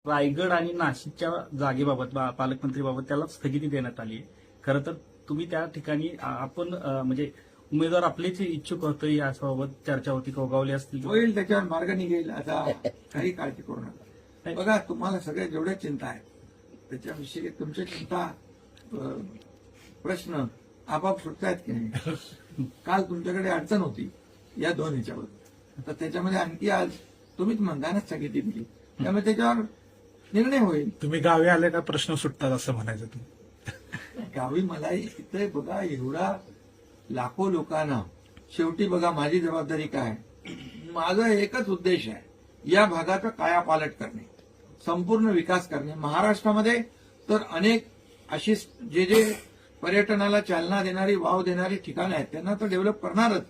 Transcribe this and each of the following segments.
रायगड आणि नाशिकच्या जागेबाबत पालकमंत्रीबाबत त्याला स्थगिती देण्यात आली आहे. खरं तर तुम्ही त्या ठिकाणी आपण म्हणजे उमेदवार आपलेच इच्छुक होते याबाबत चर्चा होती. कोगावले असतील होईल, त्याच्यावर मार्ग निघेल. आता काही काळजी करू नका. बघा, तुम्हाला सगळ्या जेवढ्या चिंता आहेत त्याच्याविषयी तुमच्या चिंता प्रश्न आपाप सुटतायत की नाही. काल तुमच्याकडे अडचण होती या दोन ह्याच्यावर, तर त्याच्यामध्ये आणखी आज तुम्हीच म्हणताना स्थगिती दिली, त्यामुळे त्याच्यावर निर्णय होईल. तुम्ही गावी आले का प्रश्न सुटतात असं म्हणायचं तुम्ही. गावी मला इथे बघा एवढा लाखो लोकांना, शेवटी बघा माझी जबाबदारी काय, माझा एकच उद्देश आहे, या भागाचा कायापालट करणे, संपूर्ण विकास करणे. महाराष्ट्रामध्ये तर अनेक अशी जे पर्यटनाला चालना देणारी, वाव देणारी ठिकाणं आहेत, त्यांना तर डेव्हलप करणारच.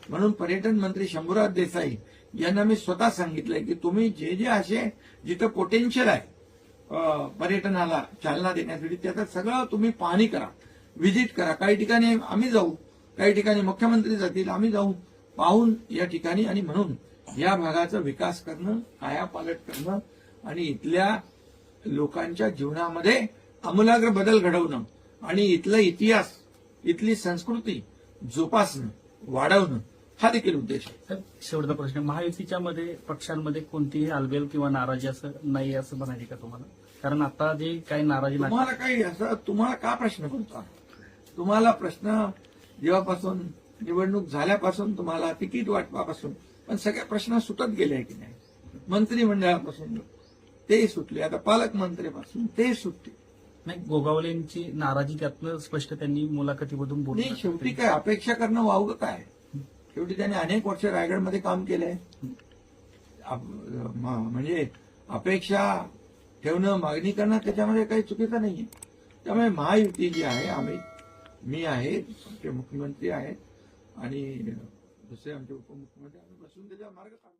म्हणून पर्यटन मंत्री शंभूराज देसाई यांना मी स्वतः सांगितलंय की तुम्ही जे असे जिथं पोटेन्शियल आहे पर्यटनाला चालना देण्यासाठी, त्याचं सगळं तुम्ही पाहणी करा, व्हिजिट करा. काही ठिकाणी आम्ही जाऊ, काही ठिकाणी मुख्यमंत्री जातील, आम्ही जाऊ पाहून या ठिकाणी. आणि म्हणून या भागाचा विकास करणं, कायापालट करणं आणि इथल्या लोकांच्या जीवनामध्ये आमूलाग्र बदल घडवणं आणि इथला इतिहास, इथली संस्कृती जोपासणं, वाढवणं हा देखील उद्देश आहे. शेवटचा प्रश्न, महायुतीच्या मध्ये पक्षांमध्ये कोणतीही आलबेल किंवा नाराजी असं नाही असं म्हणायचे का तुम्हाला? कारण आता जे काही नाराजी तुम्हाला काही असं, तुम्हाला का प्रश्न पडतो? तुम्हाला प्रश्न जेव्हापासून निवडणूक झाल्यापासून, तुम्हाला तिकीट वाटपापासून पण सगळे प्रश्न सुटत गेले आहे की नाही. मंत्रिमंडळापासून ते सुटले, आता पालकमंत्रीपासून ते सुटले नाही. गोगावलेंची नाराजी त्यातनं स्पष्ट त्यांनी मुलाखतीमधून बोलली. शेवटी काय अपेक्षा करणं वावगं काय? शेवटी त्यांनी अनेक वर्ष रायगडमध्ये काम केलंय. म्हणजे अपेक्षा ठेवणं, मागणी करणं त्याच्यामध्ये काही चुकीचं नाहीये. त्यामुळे महायुती जी आहे, मी आहे, आमचे मुख्यमंत्री आहेत आणि दुसरे आमचे उपमुख्यमंत्री, आम्ही बसून त्याचा मार्ग काढू.